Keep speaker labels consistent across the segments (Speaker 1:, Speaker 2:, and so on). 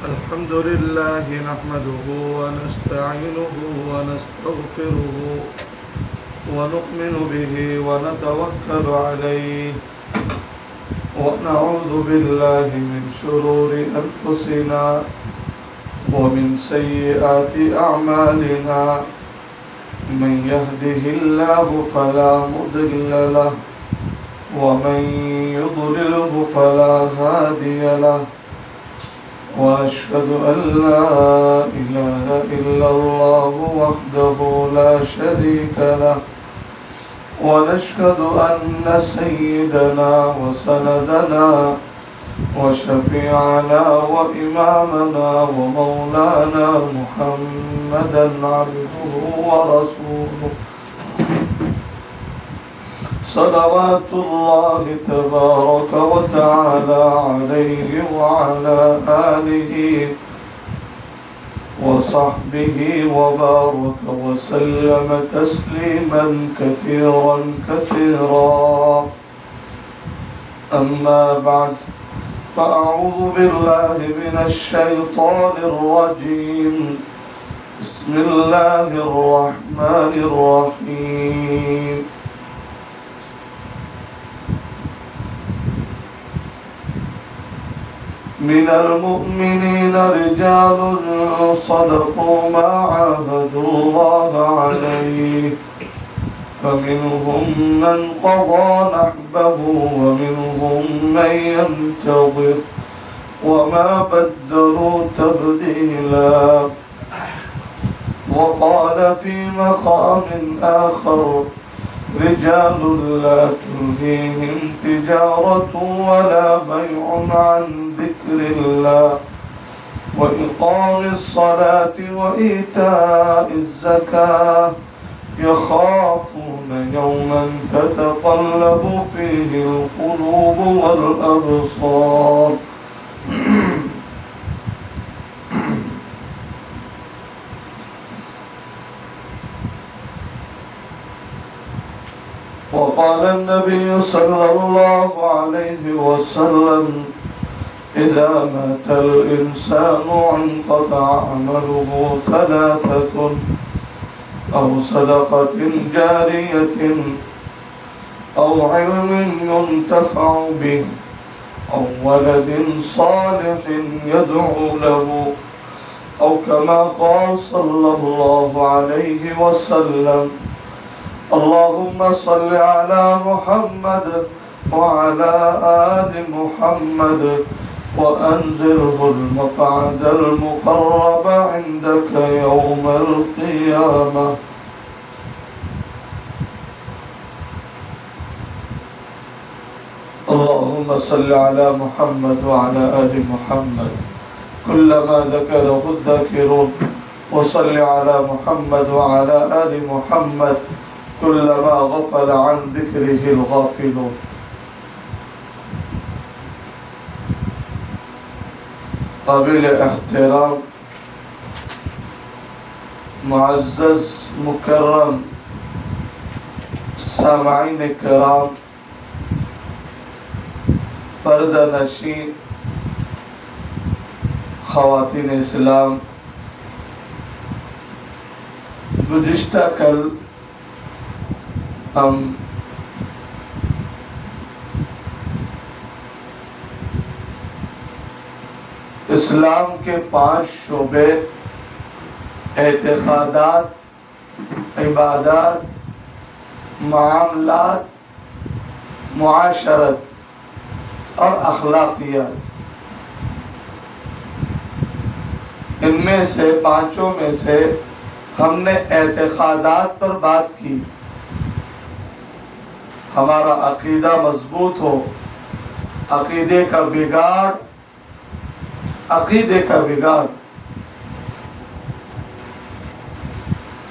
Speaker 1: الحمد لله نحمده ونستعينه ونستغفره ونؤمن به ونتوكل عليه ونعوذ بالله من شرور أنفسنا ومن سيئات أعمالنا من يهده الله فلا مضل له ومن يضلله فلا هادي له وأشهد أن لا إله إلا الله وحده لا شريك له ونشهد أن سيدنا وسندنا وشفيعنا وإمامنا ومولانا محمدا عبده ورسوله صلوات الله تبارك وتعالى عليه وعلى آله وصحبه وبارك وسلم تسليما كثيرا كثيرا. أما بعد فأعوذ بالله من الشيطان الرجيم. بسم الله الرحمن الرحيم. من المؤمنين رجال صدقوا ما عاهدوا الله عليه فمنهم من قضى نحبه ومنهم من ينتظر وما بدلوا تبديلا. وقال في مقام آخر رجال لا تلهيهم تجارة ولا بيع عن ذكر الله وإقام الصلاة وإيتاء الزكاة يخافون يوما تتقلب فيه القلوب والأبصار. وقال النبي صلى الله عليه وسلم إذا مات الإنسان انقطع عمله ثلاثة أو صدقة جارية أو علم ينتفع به أو ولد صالح يدعو له أو كما قال صلى الله عليه وسلم. اللهم صل على محمد وعلى آل محمد وأنزله المقعد المقرب عندك يوم القيامة. اللهم صل على محمد وعلى آل محمد كلما ذكره الذاكرون وصل على محمد وعلى آل محمد كلما غفل عن ذكره الغافلون. قابل احترام معزز مکرم سامعین کرام پردہ نشین خواتین اسلام، گزشتہ کل ہم اسلام کے 5 شعبے اعتقادات، عبادات، معاملات، معاشرت اور اخلاقیات، ان میں سے 5 میں سے ہم نے اعتقادات پر بات کی. ہمارا عقیدہ مضبوط ہو، عقیدے کا بگاڑ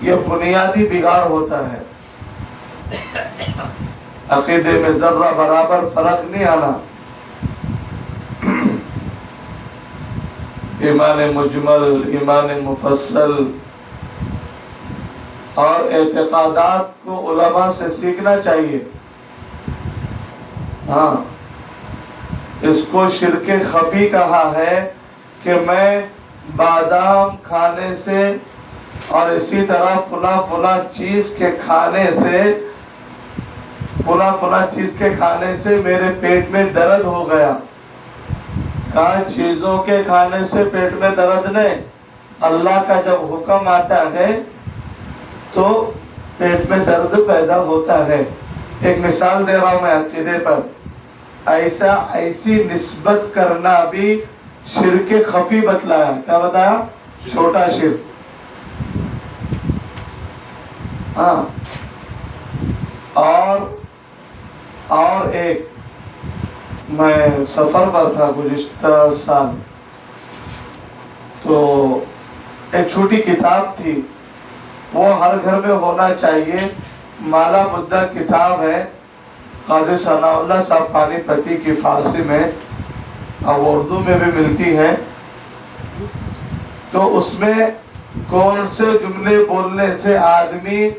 Speaker 1: یہ بنیادی بگاڑ ہوتا ہے. عقیدے میں ذرہ برابر فرق نہیں آنا. ایمان مجمل، ایمان مفصل اور اعتقادات کو علماء سے سیکھنا چاہیے. ہاں، اس کو شرک خفی کہا ہے کہ میں بادام کھانے سے اور اسی طرح فلاں چیز کے کھانے سے فلاں چیز کے کھانے سے میرے پیٹ میں درد ہو گیا. کہا چیزوں کے کھانے سے پیٹ میں درد نہیں، اللہ کا جب حکم آتا ہے تو پیٹ میں درد پیدا ہوتا ہے. ایک مثال دے رہا ہوں میں عقیدے پر. ایسی نسبت کرنا بھی شرک خفی بتلایا. کیا بتایا؟ چھوٹا شرک. ہاں. اور ایک میں سفر پر تھا گزشتہ سال، تو ایک چھوٹی کتاب تھی، وہ ہر گھر میں ہونا چاہیے. مالا بدھا کتاب ہے، قاضی ثناء اللہ صاحب پانی پتی کی فارسی میں، اب اردو میں بھی ملتی ہے. تو اس میں کون سے جملے بولنے سے آدمی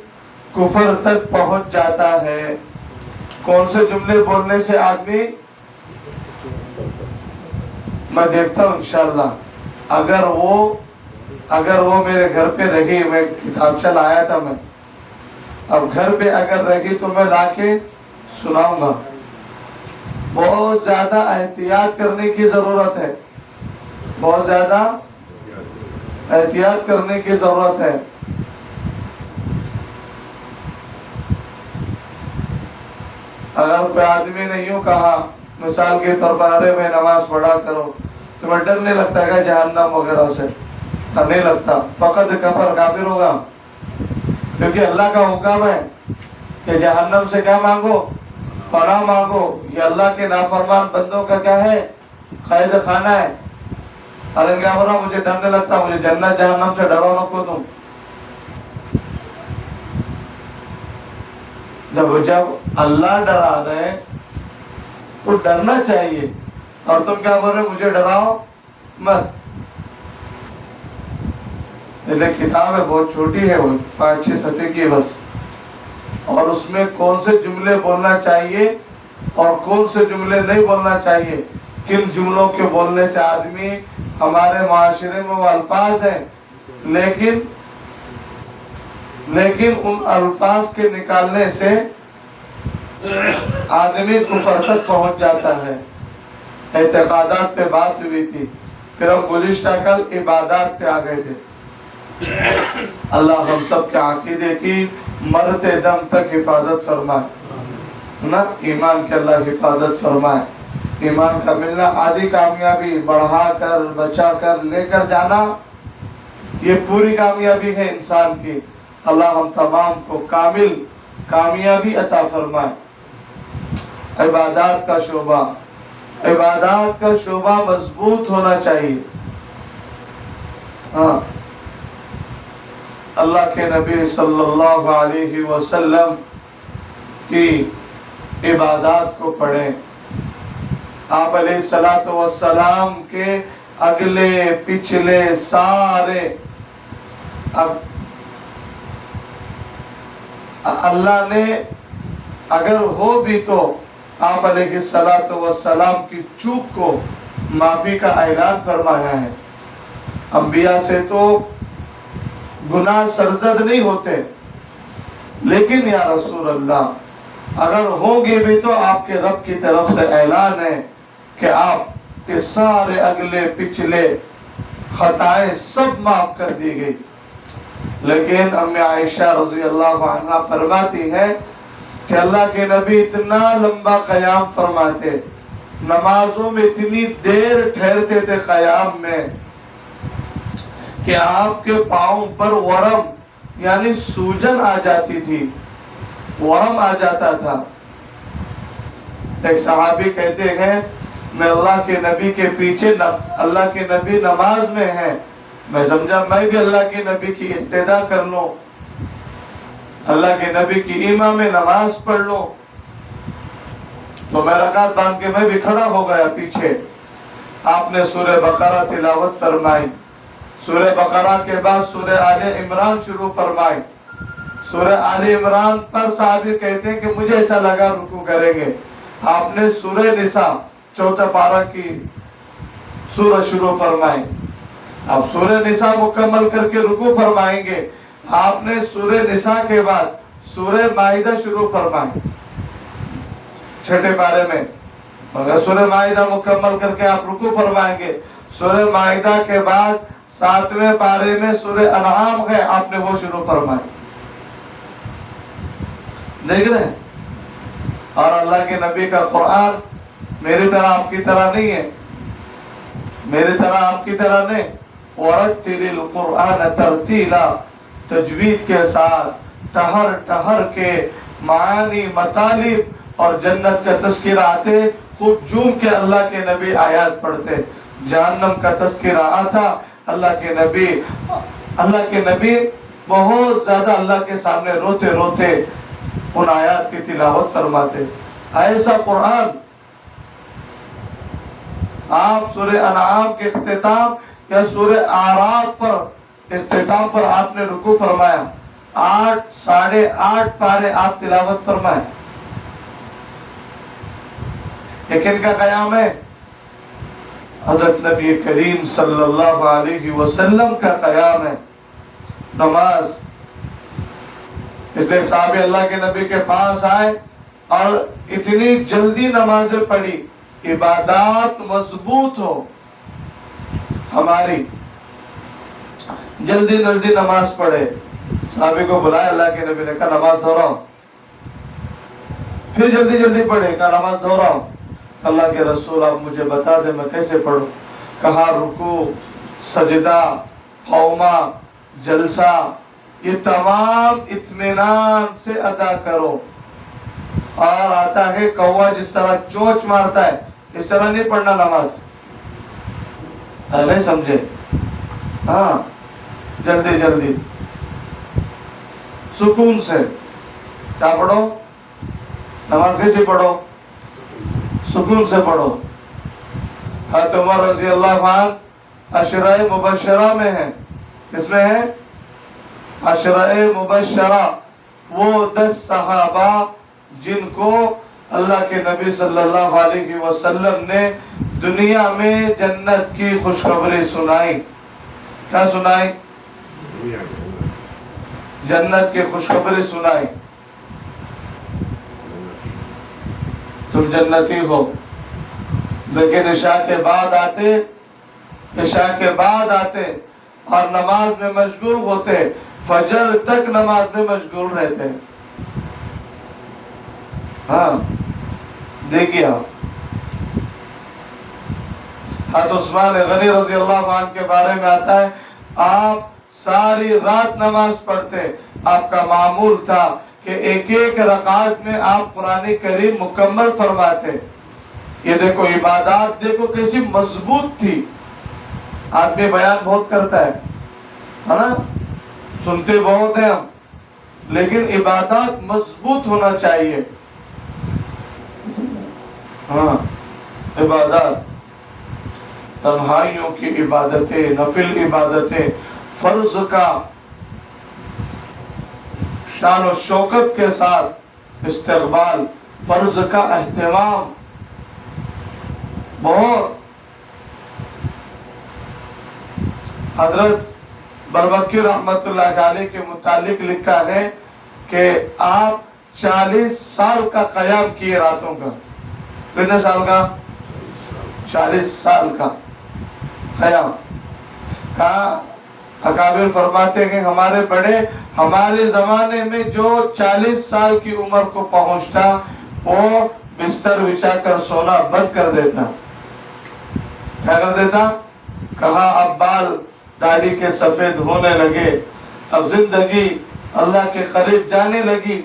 Speaker 1: کفر تک پہنچ جاتا ہے، کون سے جملے بولنے سے آدمی. میں دیکھتا ہوں انشاءاللہ اگر وہ میرے گھر پہ رہی، میں کتابچہ لایا تھا میں، اب گھر پہ اگر رہی تو میں لا کے سناؤں گا. بہت زیادہ احتیاط کرنے کی ضرورت ہے، بہت زیادہ احتیاط کرنے کی ضرورت ہے. اگر کوئی آدمی نے یوں کہا مثال کے طور پر، ارے میں نماز پڑھا کرو، تمہیں ڈر نہیں لگتا کہ جہنم وغیرہ سے؟ نہیں لگتا. فقط کفر، کافر ہوگا. کیونکہ اللہ کا حکم ہے کہ جہنم سے کیا مانگو؟ پناہ مانگو. یہ اللہ کے نافرمان بندوں کا کیا ہے؟ قید خانہ ہے. ارے کیا بولا؟ مجھے ڈر نہیں لگتا، مجھے جنت جہنم سے ڈرو نکو تم. جب اللہ ڈرا رہے تو ڈرنا چاہیے، اور تم کیا بول رہے مجھے ڈراؤ مت. کتاب ہے، بہت چھوٹی ہے، وہ 5-6 صفحے کی بس. اور اس میں کون سے جملے بولنا چاہیے اور کون سے جملے نہیں بولنا چاہیے، کن جملوں کے بولنے سے آدمی، ہمارے معاشرے میں وہ الفاظ ہیں لیکن ان الفاظ کے نکالنے سے آدمی کفر تک پہنچ جاتا ہے. اعتقادات پہ بات ہوئی تھی، پھر ہم گزشتہ کل عبادات پہ آ گئے تھے. اللہ ہم سب کے عقیدے کی مرتے دم تک حفاظت فرمائے نا. ایمان کے اللہ حفاظت فرمائے. ایمان کا ملنا آدھی کامیابی، بڑھا کر بچا کر لے کر جانا، یہ پوری کامیابی ہے انسان کی. اللہ ہم تمام کو کامل کامیابی عطا فرمائے. عبادات کا شعبہ مضبوط ہونا چاہیے. ہاں، اللہ کے نبی صلی اللہ علیہ وسلم کی عبادات کو پڑھیں. آپ علیہ الصلوۃ والسلام کے اگلے پچھلے سارے، اب اللہ نے اگر ہو بھی تو آپ علیہ الصلوۃ والسلام کی چوک کو معافی کا اعلان فرمایا ہے. انبیاء سے تو گناہ سرزد نہیں ہوتے، لیکن یا رسول اللہ اگر ہوں گے بھی تو آپ کے رب کی طرف سے اعلان ہے کہ آپ کے سارے اگلے پچھلے خطائیں سب معاف کر دی گئی. لیکن امی عائشہ رضی اللہ عنہ فرماتی ہے کہ اللہ کے نبی اتنا لمبا قیام فرماتے، نمازوں میں اتنی دیر ٹھہرتے تھے قیام میں کہ آپ کے پاؤں پر ورم یعنی سوجن آ جاتی تھی، ورم آ جاتا تھا. ایک صحابی کہتے ہیں میں اللہ کے نبی کے پیچھے، اللہ کے نبی نماز میں ہیں، میں سمجھا میں بھی اللہ کے نبی کی اقتدا کر لوں، اللہ کے نبی کی امام میں نماز پڑھ لوں. تو میں رکعت باندھ کے میں بھی کھڑا ہو گیا پیچھے. آپ نے سورہ بقرہ تلاوت فرمائی، سورہ بقرہ کے بعد سورہ آل عمران شروع فرمائی. سورہ آل عمران پر صحابی کہتے ہیں کہ مجھے ایسا لگا رکوع کریں گے. آپ نے سورہ نساء 4 پارہ کی سورہ شروع فرمائی. اب سورہ نساء مکمل کر کے رکوع فرمائیں گے، آپ نے سورہ نساء کے بعد سورہ مائدہ شروع فرمائیں چھٹے پارے میں، مگر سورہ مائدہ مکمل کر کے آپ رکوع فرمائیں گے، سورہ مائدہ کے بعد 7ویں پارے میں سورہ انعام ہے، آپ نے وہ شروع فرمائیں، دیکھ رہے ہیں؟ اور اللہ کے نبی کا قرآن میری طرح آپ کی طرح نہیں ہے، میری طرح آپ کی طرح نہیں، وَرَتِّلِ الْقُرْآنَ تَرْتِيلًا، تجوید کے ساتھ ٹہر ٹہر کے معانی مطالب اور جنت کا تذکرہ آتے، خوب جھوم کے اللہ کے نبی آیات پڑھتے، جہنم کا تذکرہ آتا، اللہ کے نبی بہت زیادہ اللہ کے سامنے روتے روتے ان آیات کی تلاوت فرماتے۔ ایسا قرآن آپ سورہ انعام کے اختتام یا سورہ اعراف پر اختتام پر آپ نے رکوع فرمایا، 8.5 پارے آپ تلاوت فرمائے، لیکن کا قیام ہے حضرت نبی کریم صلی اللہ علیہ وسلم کا قیام ہے، نماز۔ اتنے صحابی اللہ کے نبی کے پاس آئے اور اتنی جلدی نمازیں پڑھی، عبادات مضبوط ہو ہماری، جلدی جلدی نماز پڑھے۔ صحابی کو بلایا، اللہ کے نبی نے کہا نماز دہراؤ، پھر جلدی جلدی پڑھے، کہا نماز دہراؤ۔ اللہ کے رسول آپ مجھے بتا دیں میں کیسے پڑھوں؟ کہا رکوع، سجدہ، قومہ، جلسہ، یہ تمام اطمینان سے ادا کرو۔ اور آتا ہے کوا جس طرح چونچ مارتا ہے اس طرح نہیں پڑھنا نماز، نہیں سمجھے؟ ہاں، جلدی جلدی سکون سے کیا پڑھو؟ نماز کیسے پڑھو؟ سکون سے پڑھو۔ حضرت عمر رضی اللہ عنہ عشرہ مبشرہ میں ہے، کس میں ہے؟ عشرہ مبشرہ، وہ 10 صحابہ جن کو اللہ کے نبی صلی اللہ علیہ وسلم نے دنیا میں جنت کی خوشخبری سنائی۔ کیا سنائی؟ جنت کی خوشخبری سنائی، تم جنتی ہو۔ لیکن عشاء کے بعد آتے اور نماز میں مشغول ہوتے، فجر تک نماز میں مشغول رہتے۔ ہاں دیکھیے حضرت عثمان غنی رضی اللہ عنہ کے بارے میں آتا ہے، آپ ساری رات نماز پڑھتے، آپ کا معمول تھا کہ ایک ایک رکعت میں آپ قرآن کریم مکمل فرماتے۔ یہ دیکھو عبادات دیکھو کیسی مضبوط تھی۔ آدمی بیان بہت کرتا ہے نا، سنتے بہت ہیں ہم، لیکن عبادات مضبوط ہونا چاہیے۔ ہاں، عبادات، تنہائیوں کی عبادتیں، نفل عبادتیں، فرض کا شان و شوکت کے ساتھ استقبال، فرض کا اہتمام بہت۔ حضرت برمکی رحمت اللہ علیہ کے متعلق لکھا ہے کہ آپ 40 سال کا قیام کیے راتوں کا۔ کتنے سال کا؟ 40 سال کا قیام۔ کہا اکابر فرماتے ہیں ہمارے بڑے ہمارے زمانے میں جو 40 سال کی عمر کو پہنچتا وہ بستر بچھا کر سونا بند کر دیتا۔ کیا کر دیتا؟ کہا اب بال داڑھی کے سفید ہونے لگے، اب زندگی اللہ کے قریب جانے لگی،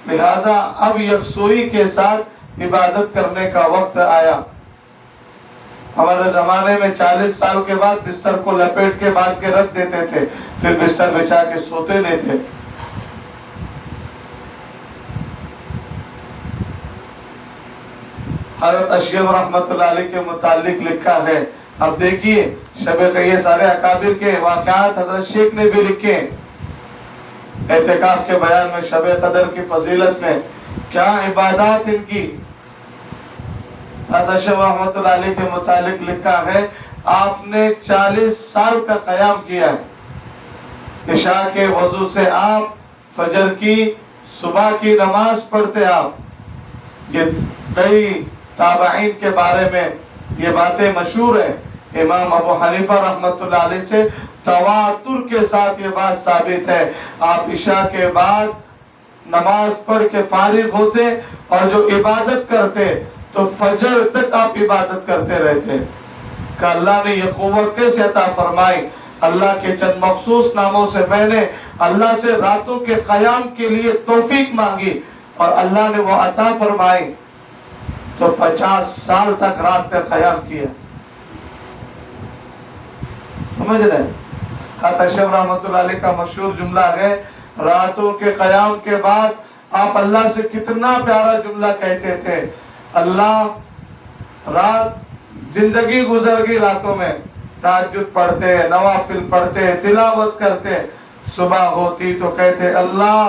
Speaker 1: لہذا اب یکسوئی کے ساتھ عبادت کرنے کا وقت آیا۔ ہمارے زمانے میں 40 سال کے بعد بستر کو لپیٹ کے باندھ کے رکھ دیتے تھے، پھر بستر بچھا کے سوتے نہیں تھے۔ حضرت اشیب رحمت اللہ علیہ کے متعلق لکھا ہے، اب دیکھیے شب یہ سارے اکابر کے واقعات حضرت شیخ نے بھی لکھے اعتکاف کے بیان میں، شب قدر کی فضیلت میں کیا عبادات ان کی۔ حضرت شیخ رحمت اللہ علیہ کے متعلق لکھا ہے آپ نے 40 سال کا قیام کیا ہے۔ عشاء کے وضو سے آپ فجر کی صبح کی نماز پڑھتے آپ۔ یہ کئی تابعین کے بارے میں یہ باتیں مشہور ہیں۔ امام ابو حنیفہ رحمۃ اللہ علیہ سے تواتر کے ساتھ یہ بات ثابت ہے، آپ عشاء کے بعد نماز پڑھ کے فارغ ہوتے اور جو عبادت کرتے تو فجر تک آپ عبادت کرتے رہتے کہ اللہ نے یہ قوت کیسے عطا فرمائی۔ اللہ کے چند مخصوص ناموں سے میں نے اللہ سے راتوں کے قیام کے لیے توفیق مانگی اور اللہ نے وہ عطا فرمائی، تو 50 سال تک رات کا قیام کیا۔ سمجھ رہے ہیں؟ اشرف رحمۃ اللہ علیہ کا مشہور جملہ ہے، راتوں کے قیام کے بعد آپ اللہ سے کتنا پیارا جملہ کہتے تھے، اللہ رات زندگی گزر گئی راتوں میں، تہجد پڑھتے، نوافل پڑھتے، تلاوت کرتے، صبح ہوتی تو کہتے اللہ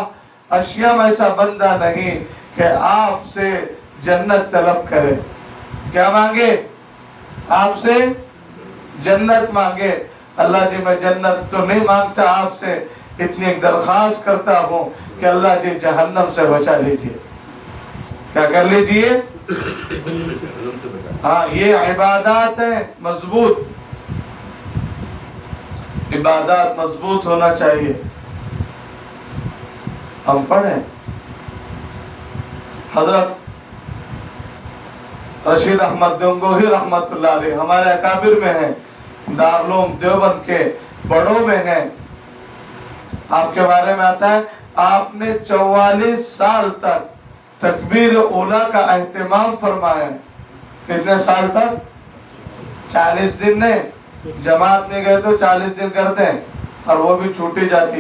Speaker 1: اشیاء ایسا بندہ نہیں کہ آپ سے جنت طلب کرے۔ کیا مانگے؟ آپ سے جنت مانگے۔ اللہ جی میں جنت تو نہیں مانگتا آپ سے، اتنی ایک درخواست کرتا ہوں کہ اللہ جی جہنم سے بچا لیجئے۔ کیا کر لیجئے؟ ہاں، یہ عبادات ہے مضبوط، عبادات مضبوط ہونا چاہیے۔ ہم پڑھیں حضرت رشید احمد گنگوہی رحمت اللہ علیہ ہمارے اکابر میں ہیں، دارالعلوم دیوبند کے بڑوں میں ہیں۔ آپ کے بارے میں آتا ہے آپ نے 44 سال تک تکبیر اولیٰ کا اہتمام فرمایا۔ کتنے سال تک؟ 40 دن نہیں، جماعت میں گئے تو 40 دن کرتے ہیں اور وہ بھی چھوٹی جاتی،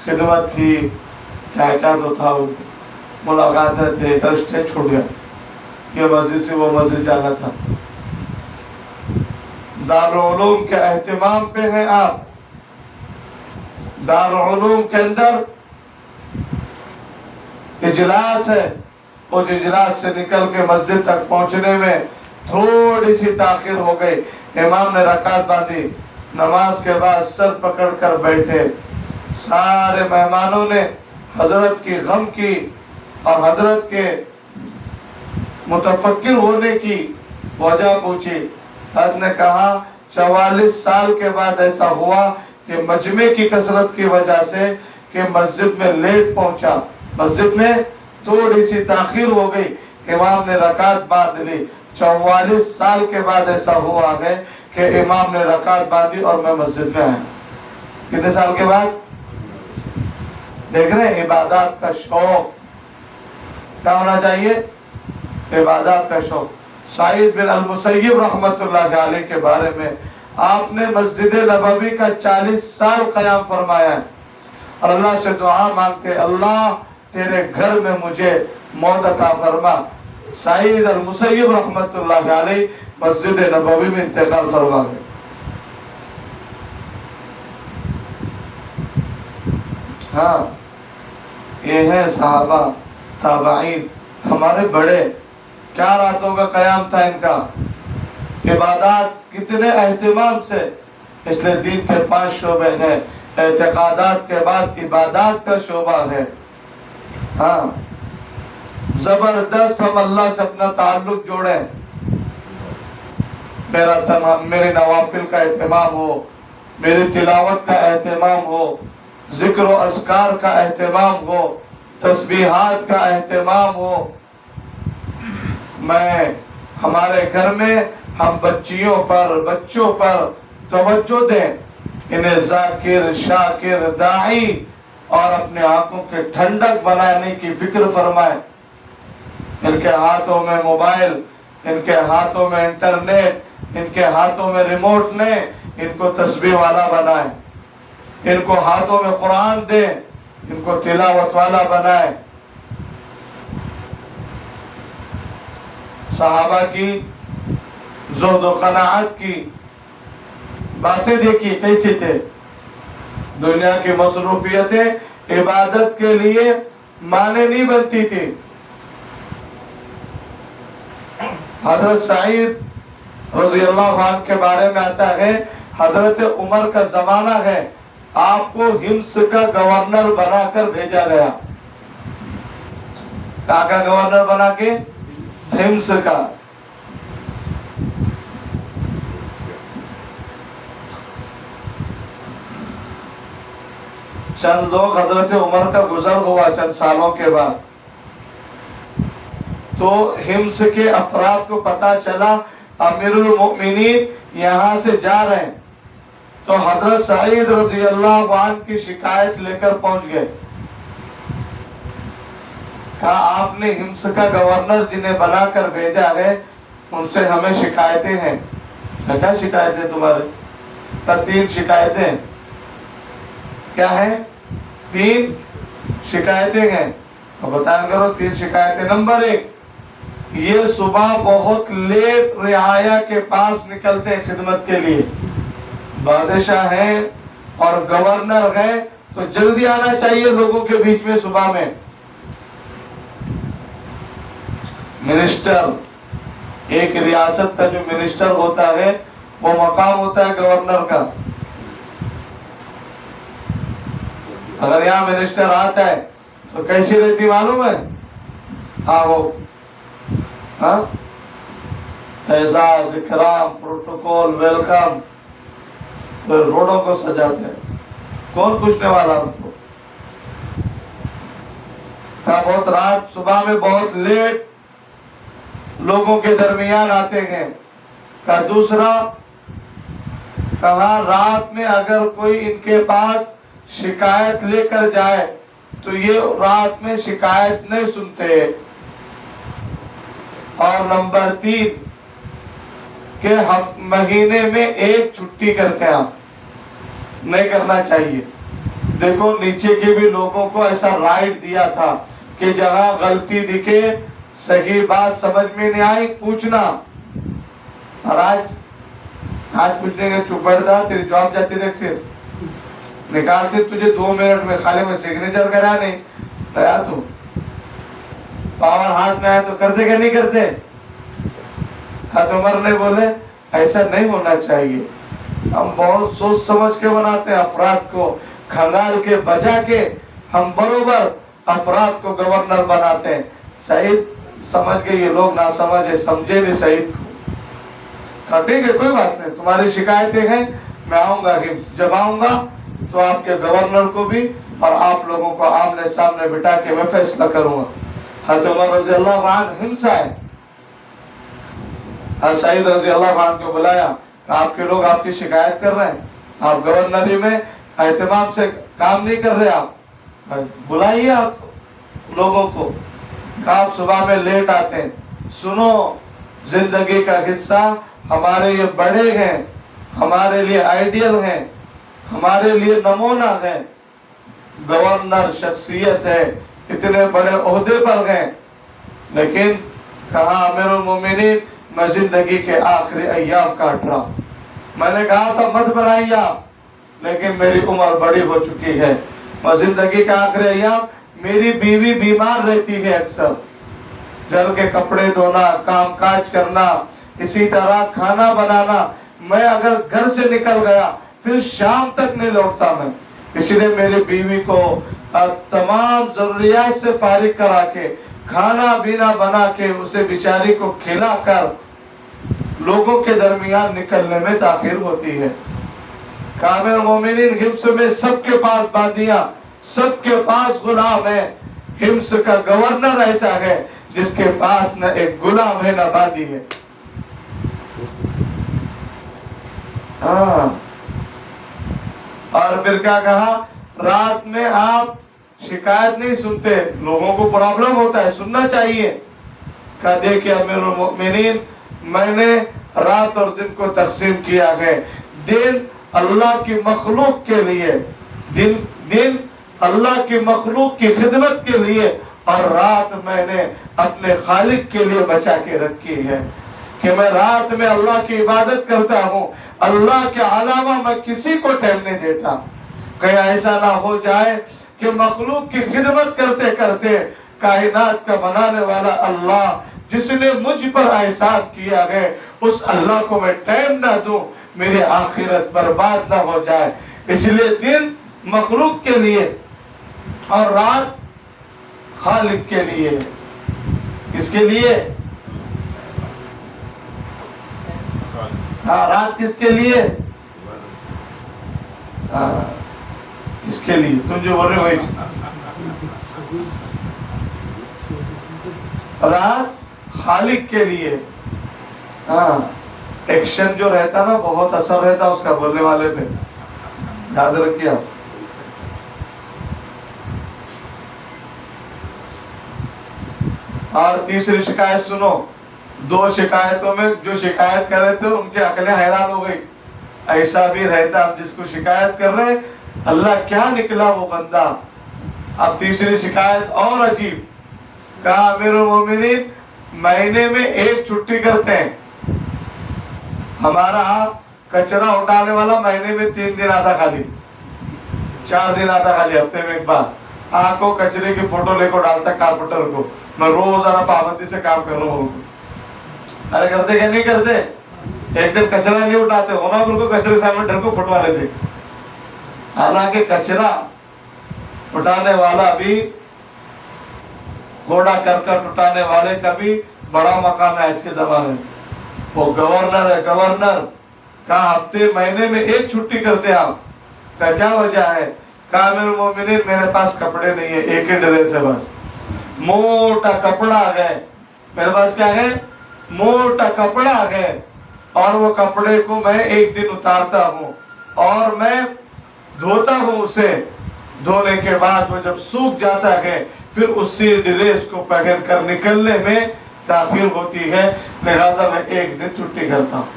Speaker 1: خدمت تھی، کیا کیا تو تھا، ملاقاتیں تھے، رشتے چھوٹ گئے، یہ مسجد سے وہ مسجد جانا تھا۔ دارالعلوم کے اہتمام پہ ہیں آپ۔ دارالعلوم کے اندر اجلاس ہے، اس اجلاس سے نکل کے مسجد تک پہنچنے میں تھوڑی سی تاخیر ہو گئی، امام نے رکعت باندھی، نماز کے بعد سر پکڑ کر بیٹھے، سارے مہمانوں نے حضرت کی غم کی اور حضرت کے متفکر ہونے کی وجہ پوچھی۔ حضرت نے کہا 44 سال کے بعد ایسا ہوا کہ مجمع کی کثرت کی وجہ سے کہ مسجد میں لیٹ پہنچا، مسجد میں تھوڑی سی تاخیر ہو گئی، امام نے رکعت باندھ لی۔ 44 سال کے بعد ایسا ہوا ہے کہ امام نے رکعت باندھی اور میں مسجد میں آیا۔ کتنے سال کے بعد؟ دیکھ رہے ہیں عبادات کا شوق کیا ہونا چاہیے؟ عبادات کا شوق۔ سعید بن المسیب رحمت اللہ علیہ کے بارے میں آپ نے مسجد نبوی کا 40 سال قیام فرمایا ہے اور اللہ سے دعا مانگتے اللہ تیرے گھر میں مجھے موت عطا فرما۔ سعید المسیب رحمت اللہ علیہ مسجد نبوی میں انتقال فرما گئے۔ ہاں، یہ ہے صحابہ تابعین ہمارے بڑے، کیا راتوں کا قیام تھا ان کا، عبادات کتنے اہتمام سے۔ اس لئے دین کے 5 شعبے ہیں، اعتقادات کے بعد عبادات کا شعبہ ہے۔ ہاں، زبردست ہم اللہ سے اپنا تعلق جوڑیں، میرے نوافل کا اہتمام ہو، میری تلاوت کا اہتمام ہو، ذکر و اذکار کا اہتمام ہو، تسبیحات کا اہتمام ہو۔ ہمارے گھر میں ہم بچوں پر توجہ دیں، انہیں ذاکر، شاکر، داعی اور اپنے آنکھوں کے ٹھنڈک بنانے کی فکر فرمائیں۔ ان کے ہاتھوں میں موبائل، ان کے ہاتھوں میں انٹرنیٹ، ان کے ہاتھوں میں ریموٹ لیں، ان کو تسبیح والا بنائیں، ان کو ہاتھوں میں قرآن دیں، ان کو تلاوت والا بنائیں۔ صحابہ کی زہد و قناعت کی باتیں دیکھیے کیسی تھے۔ دنیا کی مصروفیتیں عبادت کے لیے مانے نہیں بنتی تھی۔ حضرت سعید رضی اللہ عنہ کے بارے میں آتا ہے حضرت عمر کا زمانہ ہے، آپ کو ہمس کا گورنر بنا کر بھیجا گیا۔ کہاں کا گورنر بنا کے؟ ہمس کا۔ چند لوگ حضرت عمر کا گزر ہوا چند سالوں کے بعد، تو ہمس کے افراد کو پتا چلا امیر المؤمنین یہاں سے جا رہے ہیں، تو حضرت سعید رضی اللہ عنہ کی شکایت لے کر پہنچ گئے۔ کہا آپ نے ہمس کا گورنر جنہیں بنا کر بھیجا ہے ان سے ہمیں شکایتیں ہیں۔ کیا شکایتیں تمہارے؟ 3 شکایتیں۔ کیا ہیں؟ 3 شکایتیں ہیں، بتایا کرو 3 شکایتیں۔ نمبر 1، یہ صبح بہت لیٹ رعایا کے پاس نکلتے ہیں خدمت کے لیے۔ بادشاہ ہیں اور گورنر ہیں تو جلدی آنا چاہیے لوگوں کے بیچ میں صبح میں۔ منسٹر، ایک ریاست کا جو منسٹر ہوتا ہے وہ مقام ہوتا ہے گورنر کا۔ اگر یہاں منسٹر آتا ہے تو کیسی رہتی معلوم ہے؟ اعزاز، اکرام، پروٹوکول، ویلکم، روڈوں کو سجاتے ہیں۔ کون پوچھنے والا ان کو؟ بہت رات صبح میں بہت لیٹ لوگوں کے درمیان آتے ہیں۔ دوسرا، کہا رات میں اگر کوئی ان کے پاس شکایت لے کر جائے تو یہ رات میں شکایت نہیں سنتے۔ اور نمبر 3 کہ مہینے میں 1 چھٹی کرتے ہیں، آپ نہیں کرنا چاہیے۔ دیکھو نیچے کے بھی لوگوں کو ایسا رائٹ دیا تھا کہ جہاں غلطی دکھے، صحیح بات سمجھ میں نہیں آئی، پوچھنا۔ اور آج پوچھنے کا چپ بیٹھتا، تیری جواب جاتی دیکھ، پھر نکالتے تجھے 2 منٹ میں، خالی میں سگنیچر کرا نہیں گیا، تو پاور ہاتھ میں آیا تو کرتے کہ نہیں کرتے؟ حضرت عمر نے بولے ایسا نہیں ہونا چاہیے، ہم بہت سوچ سمجھ کے بناتے ہیں، افراد کو کھنگال کے بجا کے ہم بروبر افراد کو گورنر بناتے ہیں۔ سعید سمجھ کے یہ لوگ نہ سمجھے، سمجھے نہیں سعید کو۔ ٹھیک ہے، کوئی بات نہیں، تمہاری شکایتیں ہیں، میں آؤں گا، جب آؤں گا تو آپ کے گورنر کو بھی اور آپ لوگوں کو آمنے سامنے بٹھا کے میں فیصلہ کروں گا۔ حضرت عمر رضی اللہ عنہ ہمسا ہے، حضرت سعید رضی اللہ عنہ کو بلایا، آپ کے لوگ آپ کی شکایت کر رہے ہیں، آپ گورنری میں اہتمام سے کام نہیں کر رہے، آپ بلائیے آپ لوگوں کو۔ آپ صبح میں لیٹ آتے ہیں، سنو زندگی کا حصہ ہمارے یہ بڑے ہیں، ہمارے لیے آئیڈیل ہیں، ہمارے لیے نمونہ ہیں، گورنر شخصیت ہے، اتنے بڑے عہدے پر ہیں، لیکن کہا امیر المومنین میں زندگی کے آخری ایام کاٹ رہا ہوں۔ میں نے کہا تھا مت بنائیے آپ، لیکن میری عمر بڑی ہو چکی ہے، میں زندگی کے آخری ایام، میری بیوی بیمار رہتی ہے، اکثر گھر کے کپڑے دھونا، کام کاج کرنا، اسی طرح کھانا بنانا، میں اگر گھر سے نکل گیا پھر شام تک نہیں لوٹتا میں، اسی لیے میری بیوی کو تمام ضروریات سے فارغ کرا کے کھانا پینا بنا کے اسے بیچاری کو کھلا کر لوگوں کے درمیان نکلنے میں تاخیر ہوتی ہے۔ کامل مومنین حمص میں سب کے پاس بادیاں، سب کے پاس غلام ہے، حمص کا گورنر ایسا ہے جس کے پاس نہ ایک غلام ہے نہ بادی ہے۔ اور پھر کیا کہا، رات میں آپ شکایت نہیں سنتے، لوگوں کو پرابلم ہوتا ہے، سننا چاہیے۔ کہا دیکھیں امیر المؤمنین، میں نے رات اور دن کو تقسیم کیا ہے، دن اللہ کی مخلوق کے لیے، دن اللہ کی مخلوق کی خدمت کے لیے، اور رات میں نے اپنے خالق کے لیے بچا کے رکھی ہے کہ میں رات میں اللہ کی عبادت کرتا ہوں، اللہ کے علاوہ میں کسی کو ٹائم نہیں دیتا۔ کہیں ایسا نہ ہو جائے کہ مخلوق کی خدمت کرتے کرتے کائنات کا بنانے والا اللہ جس نے مجھ پر احسان کیا ہے اس اللہ کو میں ٹائم نہ دوں، میری آخرت برباد نہ ہو جائے۔ اس لیے دن مخلوق کے لیے اور رات خالق کے لیے۔ کس کے لیے؟ ہاں، رات کس کے لیے؟ اس کے لیے تم جو بول رہے ہو وہی۔ رات خالق کے لیے۔ ہاں، ایکشن جو رہتا نا بہت اثر رہتا اس کا بولنے والے پہ، یاد رکھیے آپ۔ اور تیسری شکایت سنو، دو شکایتوں میں جو شکایت کر رہے تھے ان کی عقلیں حیران ہو گئی۔ ایسا بھی رہتا ہم جس کو شکایت کر رہے اللہ کیا نکلا وہ بندہ۔ اب تیسری شکایت اور عجیب، کہا امیر المومنین مہینے میں ایک چھٹی کرتے ہیں، ہمارا کچرا اٹھانے والا مہینے میں 3 دن آتا خالی، 4 دن آتا خالی، ہفتے میں ایک بار آپ کو کچرے کی فوٹو لے کو ڈالتا کارپنٹر کو، میں روزانہ پابندی سے کام کر رہا ہوں۔ ارے کرتے کہ نہیں کرتے؟ ایک دن کچرا نہیں اٹھاتے ہونا ان کو کچرے سامنے ڈر کو پھٹوا لیتے۔ حالانکہ کچرا اٹھانے والا بھی، گھوڑا کرکٹ اٹھانے والے کا بھی بڑا مقام ہے آج کے زمانے میں، وہ گورنر ہے، گورنر۔ کہا ہفتے مہینے میں ایک چھٹی کرتے آپ، کہا کیا وجہ ہے؟ کہا امیر المومنین میرے پاس کپڑے نہیں ہے، ایک ہی ڈریس ہے بس، موٹا کپڑا ہے میرے پاس، کیا ہے؟ موٹا کپڑا ہے، اور وہ کپڑے کو میں ایک دن اتارتا ہوں اور میں دھوتا ہوں، اسے دھونے کے بعد وہ جب سوکھ جاتا ہے پھر اسی ڈریس کو پہن کر نکلنے میں تاخیر ہوتی ہے، لہذا میں ایک دن چھٹی کرتا ہوں۔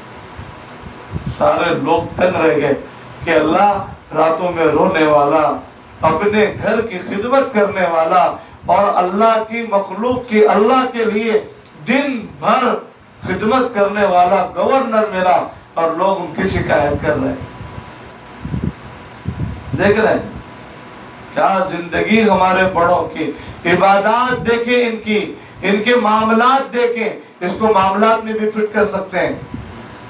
Speaker 1: سارے لوگ تنگ رہ گئے کہ اللہ راتوں میں رونے والا، اپنے گھر کی خدمت کرنے والا اور اللہ کی مخلوق کی اللہ کے لیے دن بھر خدمت کرنے والا گورنر میرا، اور لوگ ان کی شکایت کر رہے ہیں۔ دیکھ رہے ہیں کیا زندگی ہمارے بڑوں کی، عبادات دیکھیں ان کے معاملات دیکھیں، اس کو معاملات میں بھی فٹ کر سکتے ہیں۔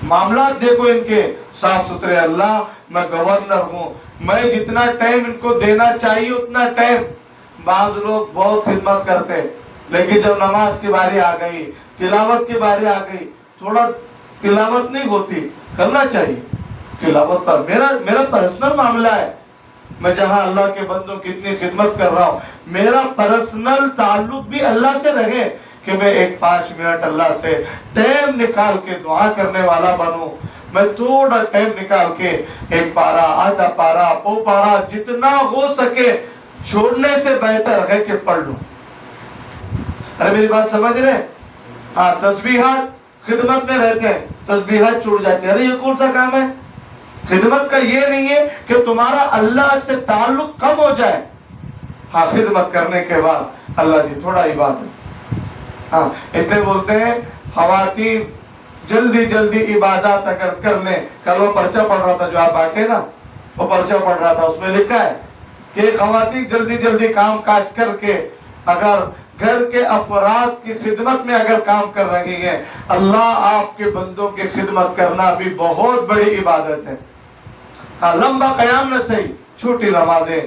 Speaker 1: معاملات دیکھو ان کے صاف ستھرے، اللہ میں گورنر ہوں، میں جتنا ٹائم ان کو دینا چاہیے اتنا ٹائم۔ بعض لوگ بہت خدمت کرتے لیکن جب نماز کی باری آ گئی، تلاوت کی باری آ گئی، تھوڑا تلاوت نہیں ہوتی، کرنا چاہیے تلاوت پر۔ میرا پرسنل معاملہ ہے، میں جہاں اللہ کے بندوں کی اتنی خدمت کر رہا ہوں، میرا پرسنل تعلق بھی اللہ سے رہے کہ میں ایک 5 منٹ اللہ سے ٹائم نکال کے دعا کرنے والا بنوں۔ میں تھوڑا ٹائم نکال کے ایک پارا، آدھا پارا، پو پارا، جتنا ہو سکے چھوڑنے سے بہتر ہے کہ پڑھ لوں۔ ارے میری بات سمجھ رہے؟ ہاں، تسبیحات خدمت میں رہتے ہیں، تسبیحات چھوٹ جاتے ہیں، ارے یہ کون سا کام ہے؟ خدمت کا یہ نہیں ہے کہ تمہارا اللہ سے تعلق کم ہو جائے، ہاں خدمت کرنے کے بعد اللہ جی تھوڑا ہی بات ہے۔ ہاں، اتنے بولتے ہیں خواتین جلدی جلدی عبادات اگر کر لیں، کل وہ پرچہ پڑھ رہا تھا جو آپ بانٹے نا، وہ پرچہ پڑھ رہا تھا، اس میں لکھا ہے کہ خواتین جلدی جلدی کام کاج کر کے اگر گھر کے افراد کی خدمت میں اگر کام کر رہی ہیں، اللہ آپ کے بندوں کی خدمت کرنا بھی بہت بڑی عبادت ہے۔ ہاں، لمبا قیام نہ صحیح، چھوٹی نمازیں،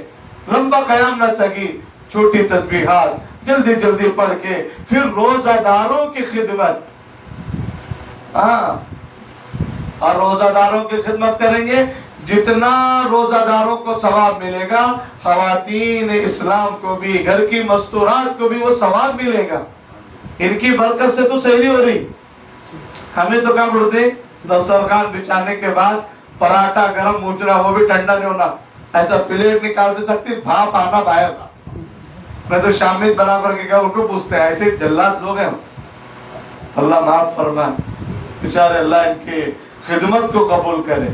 Speaker 1: لمبا قیام نہ صحیح، چھوٹی تسبیحات جلدی جلدی پڑھ کے پھر روزہ داروں کی خدمت۔ ہاں، اور روزہ داروں کی خدمت کریں گے، جتنا روزہ داروں کو ثواب ملے گا، خواتین اسلام کو بھی، گھر کی مستورات کو بھی وہ ثواب ملے گا۔ ان کی برکت سے تو سحری ہو رہی۔ ہمیں تو کیا بولتے، دسترخوان بچھانے کے بعد پراٹھا گرم موچنا، وہ بھی ٹھنڈا نہیں ہونا، ایسا پلیٹ نکال دے سکتی، بھاپ آنا باہر۔ میں تو شامل بنا کر کے گیا، ان کو پوچھتے ہیں، ایسے جلات لوگ ہیں۔ اللہ معاف فرمائے، بیچارے اللہ ان کی خدمت کو قبول کرے،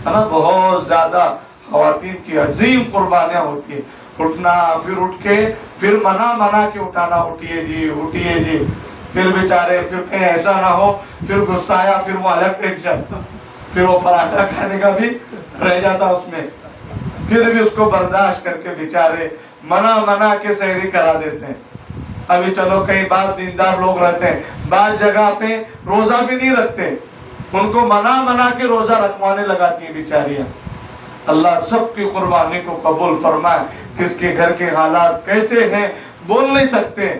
Speaker 1: ہے نا۔ بہت زیادہ خواتین کی عظیم قربانیاں ہوتی ہیں، اٹھنا، پھر اٹھ کے پھر منا کے اٹھانا، اٹھیے جی، پھر بیچارے پھر کہیں ایسا نہ ہو پھر غصہ آیا، پھر وہ الگ ٹینشن، پھر وہ پراٹھا کھانے کا بھی رہ جاتا اس میں، پھر بھی اس کو برداشت کر کے بیچارے منا کے سحری کرا دیتے ہیں۔ ابھی چلو کئی بار دیندار لوگ رہتے ہیں، بعض جگہ پہ روزہ بھی نہیں رکھتے، ان کو منا کے روزہ رکھوانے لگاتی ہیں بیچاریاں۔ اللہ سب کی قربانی کو قبول فرمائے۔ کس کے گھر کے حالات کیسے ہیں بول نہیں سکتے،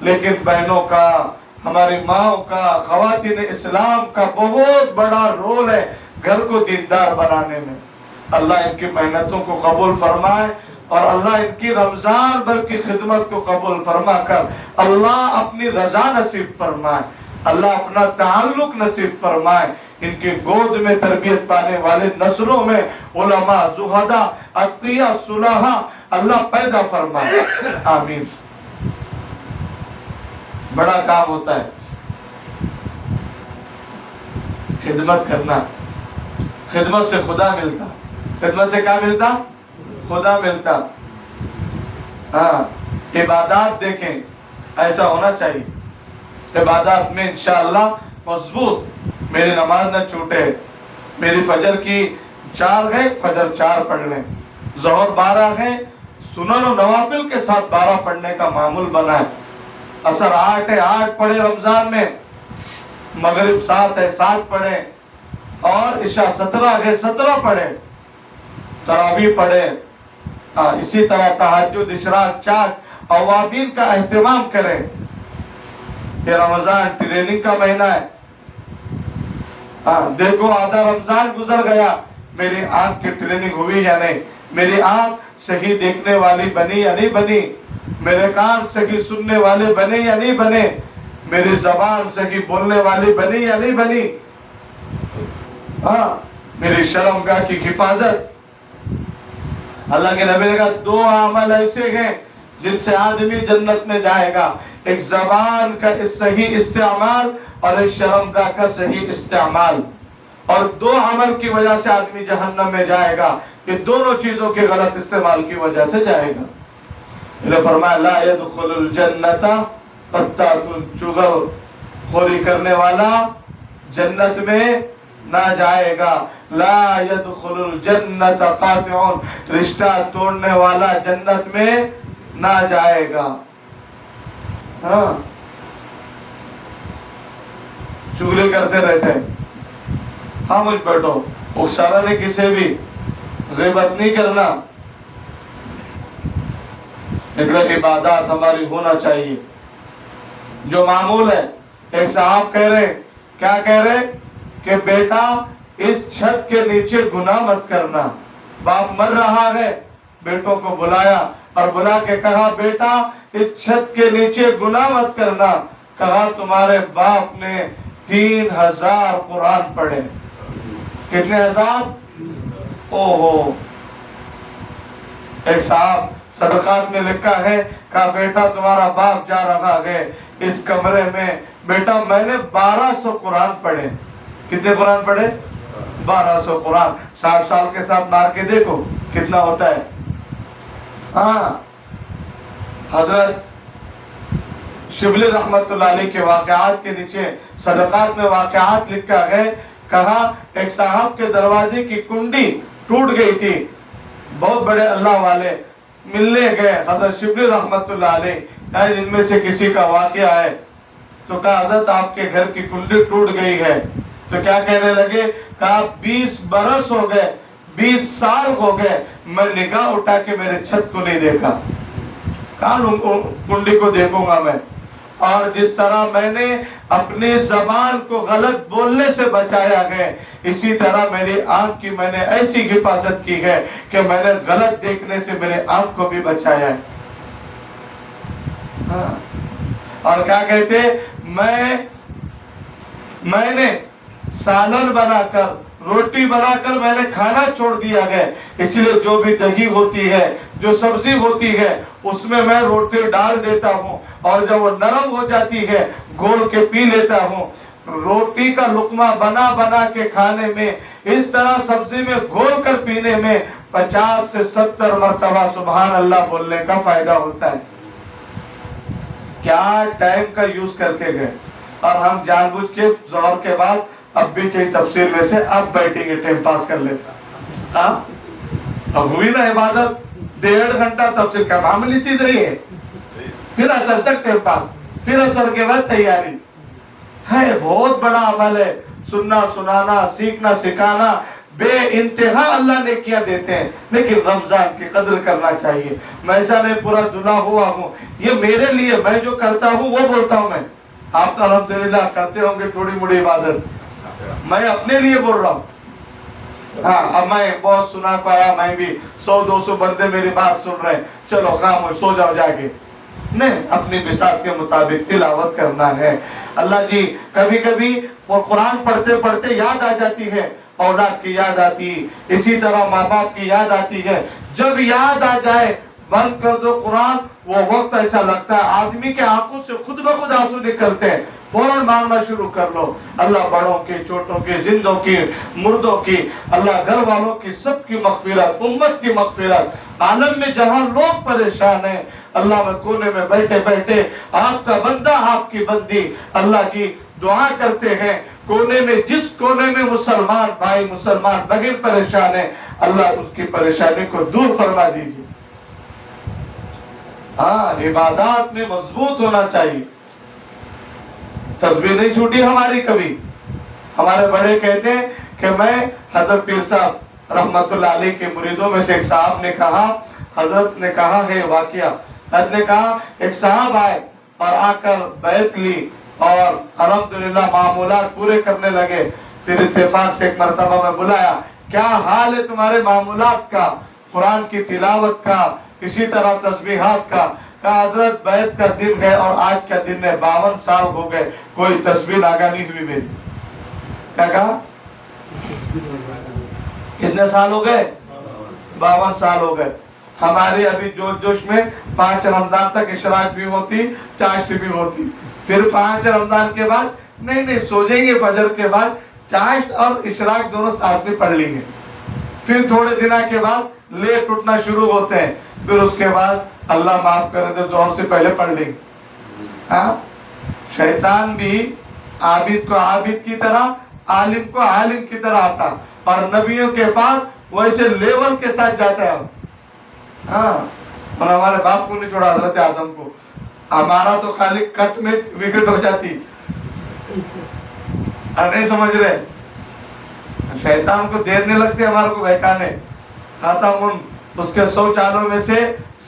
Speaker 1: لیکن بہنوں کا، ہماری ماں کا، خواتین اسلام کا بہت بڑا رول ہے گھر کو دیندار بنانے میں۔ اللہ ان کی محنتوں کو قبول فرمائے، اور اللہ ان کی رمضان بھر کی خدمت کو قبول فرما کر اللہ اپنی رضا نصیب فرمائے، اللہ اپنا تعلق نصیب فرمائے۔ ان کی گود میں تربیت پانے والے نسلوں میں علماء، زہداء، اتقیاء، صلحاء اللہ پیدا فرمائے، آمین۔ بڑا کام ہوتا ہے خدمت کرنا، خدمت سے خدا ملتا، خدمت سے کیا ملتا؟ خدا ملتا۔ ہاں، عبادات دیکھیں ایسا ہونا چاہیے، عبادات میں انشاءاللہ مضبوط، میری نماز نہ چھوٹے، میری فجر کی 4 ہے، فجر 4 پڑھ لیں، ظہر 12 ہے، سنن و نوافل کے ساتھ 12 پڑھنے کا معمول بنا ہے، عصر 8 ہے، 8 پڑھے رمضان میں، مغرب 7 ہے، 7 پڑھے، اور عشاء 17 ہے، 17 پڑھے، تراویح پڑھے، اسی طرح تہجد، اشراق، چاک، اوابین کا اہتمام کریں۔ یہ رمضان ٹریننگ کا مہینہ ہے۔ دیکھو آدھا رمضان گزر گیا، میری آنکھ کی ٹریننگ ہوئی یا نہیں، میری آنکھ صحیح دیکھنے والی بنی یا نہیں بنی، میرے کان صحیح سننے والے بنے یا نہیں بنے، میری زبان صحیح بولنے والی بنی یا نہیں بنی، میری شرمگاہ کی حفاظت۔ اللہ کے نبی نے کہا 2 عمل ایسے ہیں جن سے آدمی جنت میں جائے گا، ایک زبان کا صحیح استعمال اور ایک شرمگاہ کا صحیح استعمال، اور 2 عمل کی وجہ سے آدمی جہنم میں جائے گا، یہ دونوں چیزوں کے غلط استعمال کی وجہ سے جائے گا۔ انہوں نے فرمایا لا يدخل الجنت قطات چغل، خوری کرنے والا جنت میں نہ جائے گا، لا يدخل الجنت قاطع، رشتہ توڑنے والا جنت میں نہ جائے گا۔ ہاں، چغلی کرتے رہتے ہیں، خاموش بیٹھو، اکسارا نہیں کسی بھی، غیبت نہیں کرنا، مطلب عبادات ہماری ہونا چاہیے جو معمول ہے۔ ایک صاحب کہہ رہے، کیا کہہ رہے کہ بیٹا اس چھت کے نیچے گناہ مت کرنا، باپ مر رہا ہے، بیٹوں کو بلایا اور بلا کے کہا بیٹا اس چھت کے نیچے گناہ مت کرنا، کہا تمہارے باپ نے 3000 قرآن پڑھے۔ کتنے ہزار؟ اوہو۔ ایک صاحب صدقات میں لکھا ہے، کہا بیٹا تمہارا باپ جا رہا ہے اس کمرے میں، بیٹا میں نے 1200 قرآن پڑھے۔ کتنے قرآن پڑھے؟ 1200 قرآن۔ 60 سال کے ساتھ مار کے دیکھو کتنا ہوتا ہے۔ ہاں، حضرت شبلی رحمت اللہ علیہ کے واقعات کے نیچے صدقات میں واقعات لکھا ہے، کہا ایک صاحب کے دروازے کی کنڈی ٹوٹ گئی تھی، بہت بڑے اللہ والے ملنے گئے حضرت شبلی رحمت اللہ علیہ، ان میں سے کسی کا واقعہ ہے، تو کہا حضرت آپ کے گھر کی کنڈی ٹوٹ گئی ہے، تو کیا کہنے لگے، کہا 20 برس ہو گئے، 20 سال ہو گئے، میں نگاہ اٹھا کے میرے چھت کو نہیں دیکھا، کہاں کنڈی کو دیکھوں گا میں، اور جس طرح میں نے اپنی زبان کو غلط بولنے سے بچایا ہے، اسی طرح میری آنکھ کی میں نے ایسی حفاظت کی ہے کہ میں نے غلط دیکھنے سے میرے آنکھ کو بھی بچایا ہے۔ اور کیا کہتے، میں نے سالن بنا کر، روٹی بنا کر میں نے کھانا چھوڑ دیا ہے، اس لیے جو بھی دہی ہوتی ہے، جو سبزی ہوتی ہے، اس میں میں روٹی ڈال دیتا ہوں، اور جب وہ نرم ہو جاتی ہے گھول کے پی لیتا ہوں۔ روٹی کا لقمہ بنا بنا کے کھانے میں، اس طرح سبزی میں گھول کر پینے میں 50 سے 70 مرتبہ سبحان اللہ بولنے کا فائدہ ہوتا ہے۔ کیا ٹائم کا یوز کر کے گئے، اور ہم جان بوجھ کے ظہر کے بعد اب بھی چاہیے تفسیر میں سے اب بیٹھیں گے ٹائم پاس کر لیتا، اب ہوئی نا عبادت، 1.5 گھنٹہ تفسیر کا معاملی چیز رہی ہے، پھر اثر تک ٹائم پاس، پھر اثر کے بعد تیاری ہے. بہت بڑا عمل ہے. سننا سنانا، سیکھنا سکھانا، بے انتہا اللہ نے کیا دیتے ہیں. لیکن رمضان کی قدر کرنا چاہیے. میں ایسا نہیں پورا دھلا ہوا ہوں، یہ میرے لیے، میں جو کرتا ہوں وہ بولتا ہوں. میں آپ تو الحمدللہ کرتے ہوں گے تھوڑی موڑی عبادت، میں اپنے لیے بول رہا ہوں. ہاں اب میں بہت سنا پایا، میں بھی 100-200 بندے میری بات سن رہے ہیں، چلو خاموش سو جاؤ جا کے. نہیں، اپنی بساط کے مطابق تلاوت کرنا ہے. اللہ جی کبھی کبھی وہ قرآن پڑھتے پڑھتے یاد آ جاتی ہے، اولاد کی یاد آتی، اسی طرح ماں باپ کی یاد آتی ہے. جب یاد آ جائے بند کر دو قرآن. وہ وقت ایسا لگتا ہے آدمی کے آنکھوں سے خود بخود آنسو نکلتے ہیں، فوراً مانگنا شروع کر لو. اللہ بڑوں کی، چھوٹوں کی، زندوں کی، مردوں کی، اللہ گھر والوں کی، سب کی مغفرت، امت کی مغفرت. عالم میں جہاں لوگ پریشان ہیں، اللہ میں کونے میں بیٹھے بیٹھے آپ کا بندہ، آپ کی بندی اللہ کی دعا کرتے ہیں. کونے میں، جس کونے میں مسلمان بھائی مسلمان بہن پریشان ہیں، اللہ اس کی پریشانی کو دور فرما دیجیے. ہاں عبادات میں مضبوط ہونا چاہیے. تسبیح نہیں چھوٹی ہماری کبھی. ہمارے بڑے کہتے ہیں کہ میں حضرت پیر صاحب رحمت اللہ علیہ کے مریدوں میں سے ایک صاحب نے کہا، حضرت نے کہا ہے واقعہ، حضرت نے کہا ایک صاحب آئے اور آ کر بیعت لی اور الحمدللہ معمولات پورے کرنے لگے. پھر اتفاق سے ایک مرتبہ میں بلایا، کیا حال ہے تمہارے معمولات کا، قرآن کی تلاوت کا، اسی طرح تسبیحات کا؟ کہا حضرت بیعت کا دن ہے اور آج کا دن ہے، 52 سال ہو گئے، کوئی تسبیح آگاہ نہیں ہوئی میری. کیا کہا؟ کتنے سال ہو گئے؟ 52 سال ہو گئے. ہمارے ابھی جوش جوش میں 5 رمضان تک اشراق بھی ہوتی، چاشت بھی ہوتی، پھر 5 رمضان کے بعد نہیں سو جائیں گے، فجر کے بعد چاشت اور اشراق دونوں ساتھ میں پڑھ لیں گے. پھر تھوڑے دنوں کے بعد لیٹ اٹھنا شروع ہوتے ہیں، پھر اس کے بعد اللہ معاف کرے تو ظہر سے پہلے پڑھ لیں گے. ہاں شیطان بھی عابد کو عابد کی طرح، عالم کو عالم کی طرح آتا، اور نبیوں کے پاس ویسے لیول کے ساتھ جاتا ہے. ہاں اور ہمارے باپ کو نہیں چھوڑا حضرت آدم کو، ہمارا تو خالی کٹ میں وکٹ ہو جاتی. نہیں سمجھ رہے؟ شیطان کو دیر نہیں لگتی ہمارے کو بہکانے. ختم اس کے 100 چالوں میں سے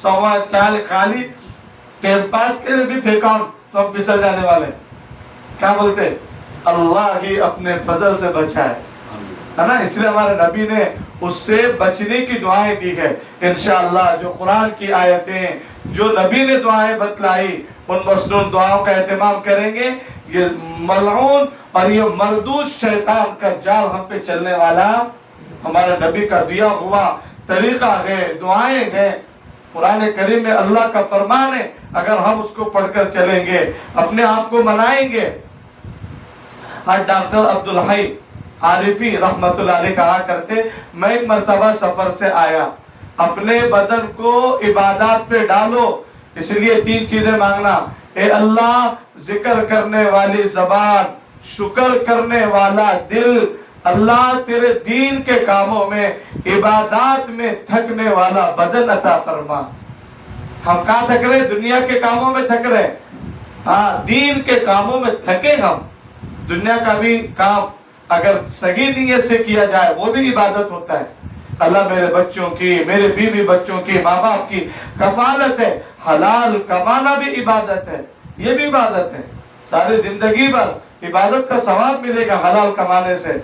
Speaker 1: 100واں چال خالی ٹائم پاس کے لیے بھی پھینکا تو ہم پھسل جانے والے. کیا بولتے؟ اللہ ہی اپنے فضل سے بچائے، ہے نا. اس لیے ہمارے نبی نے اس سے بچنے کی دعائیں دی ہے. انشاءاللہ جو قرآن کی آیتیں، جو نبی نے دعائیں بتلائی، ان مسنون دعاؤں کا اہتمام کریں گے. یہ ملعون اور یہ مردود شیطان کا جال ہم پہ چلنے والا ہمارے نبی کا دیا ہوا طریقہ ہے، دعائیں ہیں. قرآن کریم میں اللہ کا فرمان ہے، اگر ہم اس کو پڑھ کر چلیں گے اپنے آپ کو منائیں گے. آج ڈاکٹر عبدالحی عارفی رحمت اللہ علیہ کہا کرتے، میں ایک مرتبہ سفر سے آیا، اپنے بدن کو عبادات پہ ڈالو، اس لیے 3 چیزیں مانگنا. اے اللہ ذکر کرنے والی زبان، شکر کرنے والا دل، اللہ تیرے دین کے کاموں میں، عبادات میں تھکنے والا بدن عطا فرما. ہم کہاں تھک رہے؟ دنیا کے کاموں میں تھک رہے. ہاں دین کے کاموں میں تھکے ہم. دنیا کا بھی کام اگر صحیح نیت سے کیا جائے وہ بھی عبادت ہوتا ہے. اللہ میرے بچوں کی، میرے بیوی بچوں کی، ماں باپ کی کفالت ہے. حلال کمانا بھی عبادت ہے، یہ بھی عبادت ہے. ساری زندگی بھر عبادت کا ثواب ملے گا حلال کمانے سے.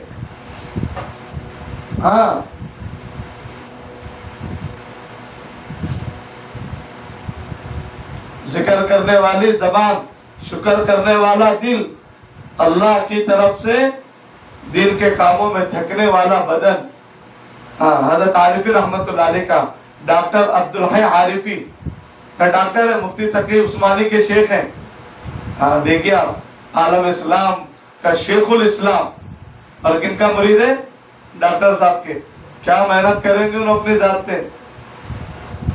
Speaker 1: ہاں ذکر کرنے والی زبان، شکر کرنے والا دل، اللہ کی طرف سے دین کے کاموں میں تھکنے والا بدن. ہاں حضرت عارفی رحمت اللہ علیہ کا، ڈاکٹر عبدالحی عارفی کا ڈاکٹر ہے، مفتی تقی عثمانی کے شیخ ہیں. ہاں دیکھیے آپ، عالم اسلام کا شیخ الاسلام، اور کن کا مرید ہے؟ ڈاکٹر صاحب کے. کیا محنت کریں گے انہوں اپنی ذات پہ.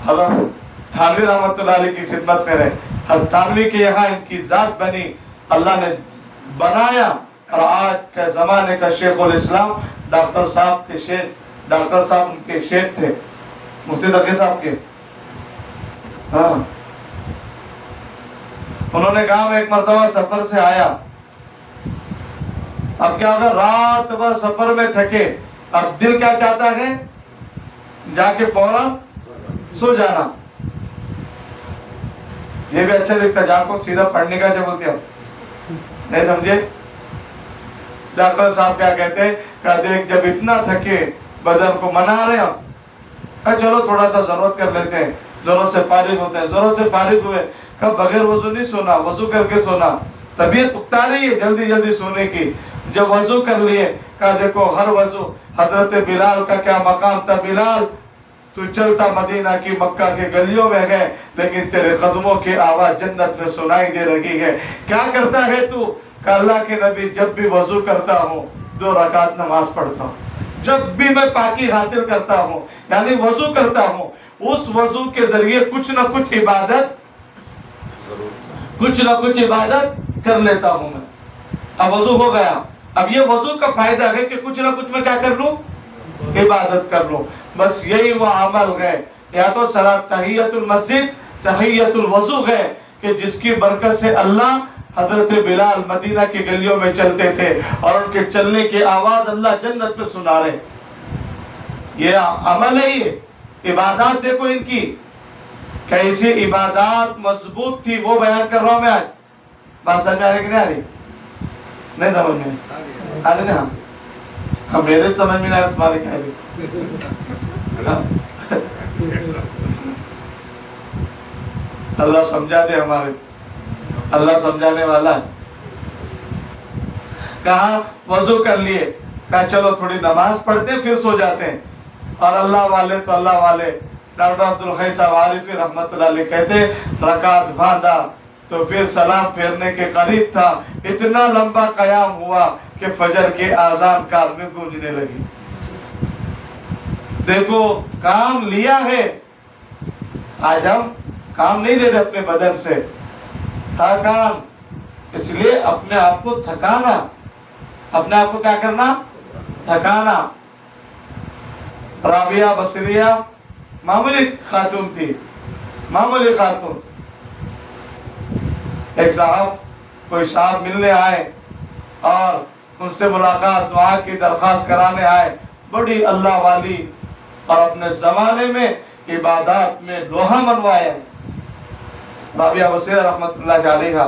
Speaker 1: حضرت تھانوی رحمت اللہ علیہ کی خدمت میں رہے. حضرت تھانوی کے یہاں ان کی ذات بنی، اللہ نے بنایا، اور آج کے زمانے کا شیخ الاسلام ڈاکٹر صاحب کے شیخ، ڈاکٹر صاحب ان کے شیخ تھے، مفتی تقی صاحب کے. ہاں انہوں نے کہا میں ایک مرتبہ سفر سے آیا، اب کیا ہوگا، رات بھر سفر میں تھکے، اب دل کیا چاہتا ہے، جا کے فوراً سو جانا۔ یہ بھی اچھا دکھتا، جا کو سیدھا پڑھنے کا جو بولتے ہیں، نہیں سمجھے؟ ڈاکٹر صاحب کیا کہتے ہیں کہ دیکھ جب اتنا تھکے بدن کو منا رہے ہم، چلو تھوڑا سا ضرورت کر لیتے ہیں، ضرورت سے فارغ ہوتے ہیں، ضرورت سے فارغ ہوئے کہ بغیر وضو نہیں سونا، وضو کر کے سونا، طبیعت اکتا رہی ہے جلدی جلدی سونے کی، جب وضو کر لیے کہ دیکھو ہر وضو، حضرت بلال کا کیا مقام تھا، بلال تو چلتا مدینہ کی مکہ کے گلیوں میں ہے لیکن تیرے قدموں کی آواز جنت میں سنائی دے رہی ہے، کیا کرتا ہے تو؟ کہ اللہ کے نبی جب بھی وضو کرتا ہوں 2 رکعت نماز پڑھتا ہوں، جب بھی میں پاکی حاصل کرتا ہوں، یعنی وضو کرتا ہوں، اس وضو کے ذریعے کچھ نہ کچھ عبادت کر لیتا ہوں میں۔ اب وضو ہو گیا، اب یہ وضو کا فائدہ ہے کہ کچھ نہ کچھ میں کیا کر لوں، عبادت کر لوں، بس یہی وہ عمل ہے، یا تو صلاۃ تحیۃ المسجد، تحیۃ الوضو ہے کہ جس کی برکت سے اللہ حضرت بلال مدینہ کی گلیوں میں چلتے تھے اور ان کے چلنے کی آواز اللہ جنت میں سنا رہے، یہ عمل ہے، یہ عبادات دیکھو ان کی کیسی عبادات مضبوط تھی، وہ بیان کر رہا ہوں میں آج۔ بات سمجھ آ رہی کہ نہیں آ رہی؟ نہیں سمجھ میں آ رہی نا؟ ہم میرے سمجھ میں نہیں آ رہا، تمہارے کیا ہے؟ اللہ سمجھا دے ہمارے، اللہ سمجھانے والا ہے۔ کہا وضو کر لیے، کہا چلو تھوڑی نماز پڑھتے ہیں پھر سو جاتے ہیں، اور اللہ والے تو اللہ والے، ڈاکٹر عبدالخیر صاحب عارفی رحمت اللہ علیہ کہتے ہیں رکعت باندھا تو پھر سلام پھیرنے کے قریب تھا، اتنا لمبا قیام ہوا کہ فجر کی آذان کار میں گونجنے لگی۔ دیکھو کام لیا ہے، آج ہم کام نہیں لیتے اپنے بدن سے، تھا کام، اس لیے اپنے آپ کو تھکانا، اپنے آپ کو کیا کرنا، تھکانا۔ رابعہ بصریہ معمولی خاتون تھی، معمولی خاتون، ایک صاحب کوئی صاحب ملنے آئے اور ان سے ملاقات، دعا کی درخواست کرانے آئے، بڑی اللہ والی اور اپنے زمانے میں عبادات میں لوہا منوایا۔ رابعہ بصریہ رحمت اللہ علیہ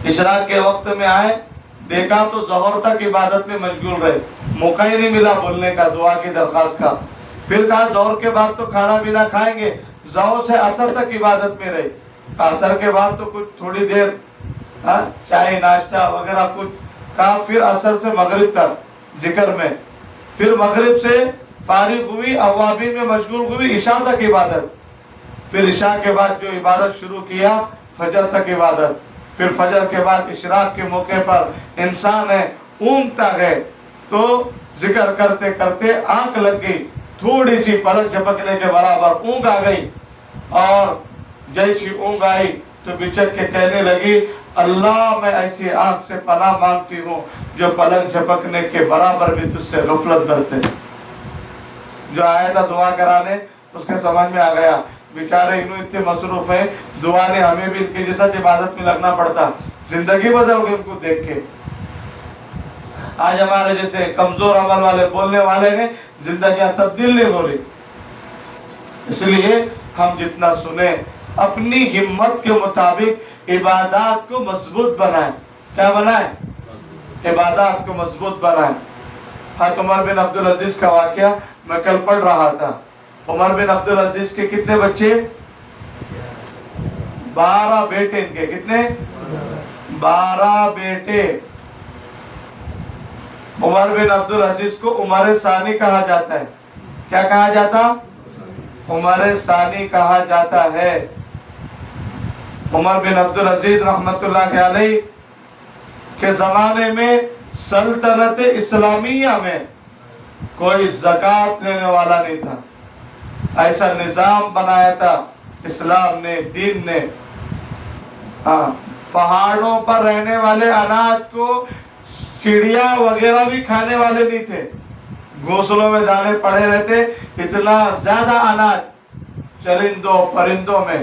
Speaker 1: اشراق کے وقت میں آئے، دیکھا تو ظہر تک عبادت میں مشغول رہے، موقع ہی نہیں ملا بولنے کا، دعا کی درخواست کا۔ پھر کہا ظہر کے بعد تو کھانا پینا کھائیں گے، ظہر سے عصر تک عبادت میں رہے، عصر کے بعد تو کچھ تھوڑی دیر چائے ناشتہ وغیرہ کچھ کہا، پھر عصر سے مغرب تک ذکر میں، پھر مغرب سے فارغ ہوئی، اوابین میں مشغول ہوئی، عشاء تک عبادت، پھر عشاء کے بعد جو عبادت شروع کیا فجر تک عبادت، پھر فجر کے بعد اشراق کے موقع پر انسان ہے اونگتا ہے تو ذکر کرتے کرتے آنکھ لگ گئی، تھوڑی سی پلک جھپکنے کے برابر اونگ آ گئی، اور جیسی اونگ آئی تو بچک کے کہنے لگی اللہ میں ایسی آنکھ سے پناہ مانگتی ہوں جو پلک جھپکنے کے برابر بھی تجھ سے غفلت برتے۔ جو آیا تھا دعا کرانے اس کے سمجھ میں آ گیا بیچارے انہوں اتنے مصروف ہیں، دعا نے ہمیں بھی ان کی جیسا عبادت میں لگنا پڑتا، زندگی بدل گئی ان کو دیکھ کے۔ آج ہمارے جیسے کمزور عمل والے بولنے والے ہیں، زندگیاں تبدیل نہیں ہو رہی، اس لیے ہم جتنا سنیں اپنی ہمت کے مطابق عبادات کو مضبوط بنائیں۔ کیا بنائیں؟ عبادات کو مضبوط بنائیں۔ حضرت عمر بن عبدالعزیز کا واقعہ میں کل پڑھ رہا تھا۔ عمر بن عبدالعزیز کے کتنے بچے؟ 12 بیٹے ان کے، کتنے؟ 12 بیٹے۔ عمر بن عبدالعزیز کو عمر ثانی کہا جاتا ہے۔ کیا کہا جاتا؟ عمر ثانی کہا جاتا ہے۔ عمر بن عبدالعزیز رحمت اللہ علیہ کے زمانے میں سلطنت اسلامیہ میں کوئی زکوٰۃ لینے والا نہیں تھا، ایسا نظام بنایا تھا اسلام نے، دین نے۔ پہاڑوں پر رہنے والے اناج کو چڑیا وغیرہ بھی کھانے والے نہیں تھے، گھونسلوں میں دانے پڑے رہتے، اتنا زیادہ اناج چرندوں پرندوں میں۔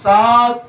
Speaker 1: 7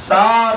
Speaker 1: 7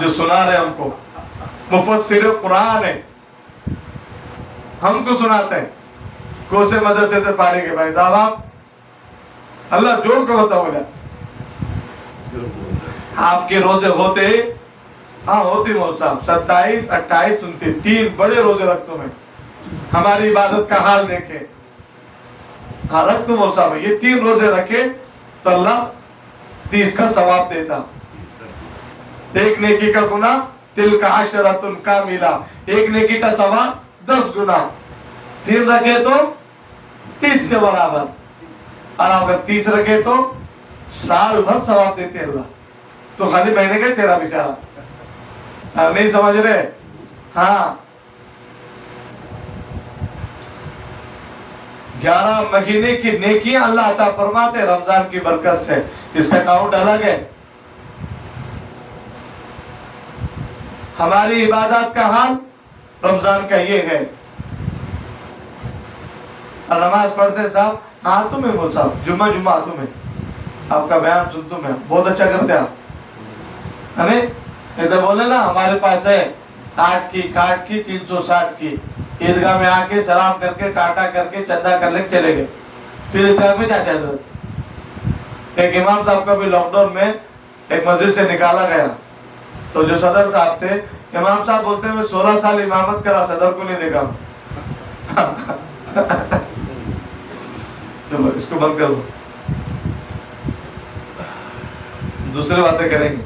Speaker 1: جو سنا رہے ہم کو، مفسر قرآن ہے، ہم کو سناتے ہیں، کوسے مدرسے سے فارغ ہے بھائی صاحب آپ، اللہ جوڑ کے ہوتا بولا آپ کے روزے ہوتے، ہاں ہوتی مول صاحب 27 28 29 3 بڑے روزے رکھتا ہوں میں، ہماری عبادت کا حال دیکھیں، ہاں رکھ تو مول صاحب یہ 3 روزے رکھے تو اللہ 30 کا ثواب دیتا، ایک نیکی کا گناہ تل کا عشرۃ کاملہ، ایک نیکی کا ثواب 10 گنا، 3 رکھے تو 30 کے برابر، اور اگر 30 رکھے تو سال بھر ثواب دیتے اللہ، تو خالی مہینے کا تیرا بیچارہ، آپ نہیں سمجھ رہے؟ ہاں 11 مہینے کی نیکیاں اللہ عطا فرماتے رمضان کی برکت سے، اس کا کاؤنٹ الگ ہے۔ ہماری عبادات کا حال رمضان کا یہ ہے، اور نماز پڑھتے صاحب ہاتھوں میں وہ صاحب جمعہ ہاتھوں میں، آپ کا بیان سنتوں میں بہت اچھا کرتے آپ، ہمیں ایسا بولے نا ہمارے پاس ہے 8 کی کاٹ کی 360 کی، عیدگاہ میں آ کے سلام کر کے ٹاٹا کر کے چندہ کر لے چلے گئے، پھر عیدگاہ میں جاتے حضرت۔ ایک امام صاحب کا بھی لاک ڈاؤن میں ایک مسجد سے نکالا گیا، تو جو صدر صاحب تھے، امام صاحب بولتے ہیں میں 16 سال امامت کرا صدر کو نہیں دیکھا، چلو اس کو بند کر دو، دوسرے باتیں کریں گے۔